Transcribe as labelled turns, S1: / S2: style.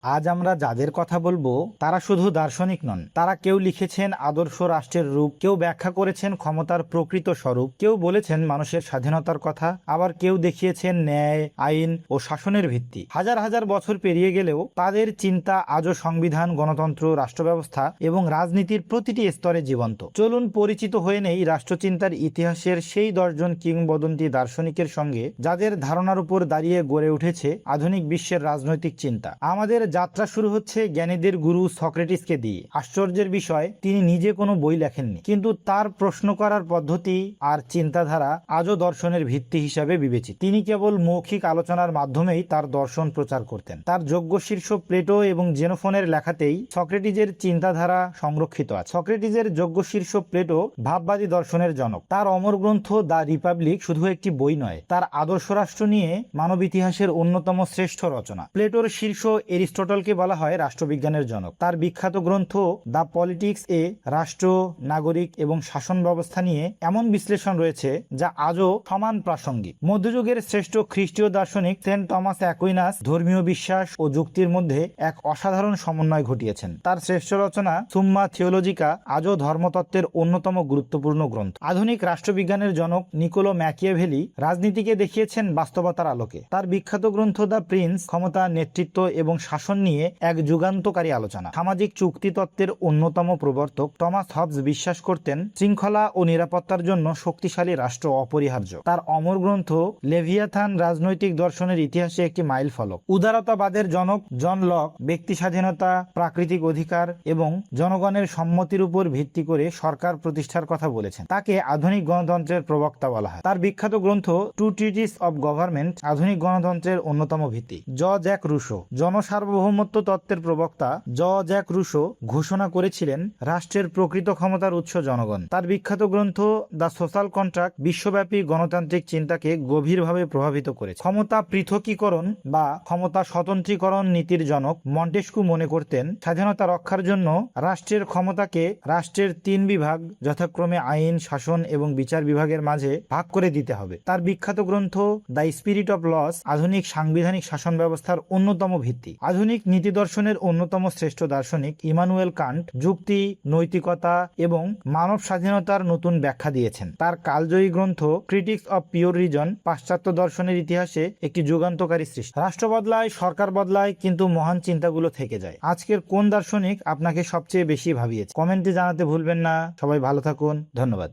S1: আজ আমরা যাদের কথা বলবো তারা শুধু দার্শনিক নন, তারা কেউ লিখেছেন আদর্শ রাষ্ট্রের রূপ, কেউ ব্যাখ্যা করেছেন ক্ষমতার প্রকৃত স্বরূপ, কেউ বলেছেন মানুষের স্বাধীনতার কথা, আবার কেউ দেখিয়েছেন ন্যায়, আইন ও শাসনের ভিত্তি। হাজার হাজার বছর পেরিয়ে গেলেও তাদের চিন্তা আজও সংবিধান, গণতন্ত্র, রাষ্ট্র ব্যবস্থা এবং রাজনীতির প্রতিটি স্তরে জীবন্ত। চলুন পরিচিত হয়ে নেই রাষ্ট্রচিন্তার ইতিহাসের সেই 10 জন কিংবদন্তি দার্শনিকের সঙ্গে যাদের ধারণার উপর দাঁড়িয়ে গড়ে উঠেছে আধুনিক বিশ্বের রাজনৈতিক চিন্তা। আমাদের যাত্রা শুরু হচ্ছে জ্ঞানীদের গুরু সক্রেটিসকে দিয়ে। আশ্চর্যের বিষয়, তিনি নিজে কোনো বই লেখেননি, কিন্তু তার প্রশ্ন করার পদ্ধতি আর চিন্তাধারা আজও দর্শনের ভিত্তি হিসাবে বিবেচিত। তিনি কেবল মৌখিক আলোচনার মাধ্যমেই তার দর্শন প্রচার করতেন। তার যোগ্য শীর্ষ প্লেটো এবং জেনোফনের লেখাতেই সক্রেটিসের চিন্তাধারা সংরক্ষিত আছে। সক্রেটিসের যোগ্য শীর্ষ প্লেটো ভাববাদী দর্শনের জনক। তার অমর গ্রন্থ দ্য রিপাবলিক শুধু একটি বই নয়, তার আদর্শ রাষ্ট্র নিয়ে মানব ইতিহাসের অন্যতম শ্রেষ্ঠ রচনা। প্লেটোর শীর্ষ এরিস্টটলকে বলা হয় রাষ্ট্রবিজ্ঞানের জনক। তার বিখ্যাত গ্রন্থ দ্য পলিটিক্স এ রাষ্ট্র, নাগরিক এবং শাসন ব্যবস্থা নিয়ে এমন বিশ্লেষণ রয়েছে যা আজও সমান প্রাসঙ্গিক। মধ্যযুগের শ্রেষ্ঠ খ্রিস্টীয় দার্শনিক সেন্ট টমাস অ্যাকুইনাস ধর্মীয় বিশ্বাস ও যুক্তির মধ্যে এক অসাধারণ সমন্বয় ঘটিয়েছেন। তার শ্রেষ্ঠ রচনা সুম্মা থিওলজিকা আজও ধর্মতত্ত্বের অন্যতম গুরুত্বপূর্ণ গ্রন্থ। আধুনিক রাষ্ট্রবিজ্ঞানের জনক নিকোলো ম্যাকিয়াভেলি রাজনীতিকে দেখিয়েছেন বাস্তবতার আলোকে। তার বিখ্যাত গ্রন্থ দ্য প্রিন্স ক্ষমতা, নেতৃত্ব এবং শাসন নিয়ে এক যুগান্তকারী আলোচনা। সামাজিক চুক্তিতত্ত্বের অন্যতম প্রবর্তক টমাস হবস বিশ্বাস করতেন শৃঙ্খলা ও নিরাপত্তার জন্য শক্তিশালী রাষ্ট্র অপরিহার্য। তার অমর গ্রন্থ লেভিয়াথান রাজনৈতিক দর্শনের ইতিহাসে একটি মাইল ফলক। উদারতাবাদের জনক জন লক ব্যক্তি স্বাধীনতা, প্রাকৃতিক অধিকার এবং জনগণের সম্মতির উপর ভিত্তি করে সরকার প্রতিষ্ঠার কথা বলেছেন। তাকে আধুনিক গণতন্ত্রের প্রবক্তা বলা হয়। তার বিখ্যাত গ্রন্থ টু ট্রিটিস অব গভর্নমেন্ট আধুনিক গণতন্ত্রের অন্যতম ভিত্তি। জ্যাক রুশো জনসার্বভৌমত্ব তত্ত্বের প্রবক্তা জ্যাক রুশো ঘোষণা করেছিলেন রাষ্ট্রের প্রকৃত ক্ষমতার উৎস জনগণ। তার বিখ্যাত গ্রন্থ দ্য সোশ্যাল কন্ট্রাক্ট বিশ্বব্যাপী গণতান্ত্রিক চিন্তাকে গভীরভাবে প্রভাবিত করেছে। ক্ষমতা পৃথকীকরণ বা ক্ষমতা স্বতন্ত্রীকরণ নীতির জনক মন্টেস্কু মনে করতেন স্বাধীনতা রক্ষার জন্য রাষ্ট্রের ক্ষমতাকে রাষ্ট্রের 3 বিভাগ যথাক্রমে আইন, শাসন এবং বিচার বিভাগের মাঝে ভাগ করে দিতে হবে। তার বিখ্যাত গ্রন্থ দ্য স্পিরিট অফ লস আধুনিক সাংবিধানিক শাসন ব্যবস্থার অন্যতম ভিত্তি। আধুনিক নীতি দর্শনের অন্যতম শ্রেষ্ঠ দার্শনিক ইমানুয়েল কান্ট যুক্তি, নৈতিকতা এবং মানব স্বাধীনতার নতুন ব্যাখ্যা দিয়েছেন। তার কালজয়ী গ্রন্থ ক্রিটিক্স অফ পিওর রিজন পাশ্চাত্য দর্শনের ইতিহাসে একটি যুগান্তকারী সৃষ্টি। রাষ্ট্র বদলায়, সরকার বদলায়, কিন্তু মহান চিন্তাগুলো থেকে যায়। আজকের কোন দার্শনিক আপনাকে সবচেয়ে বেশি ভাবিয়েছে? কমেন্টে জানাতে ভুলবেন না। সবাই ভালো থাকুন। ধন্যবাদ।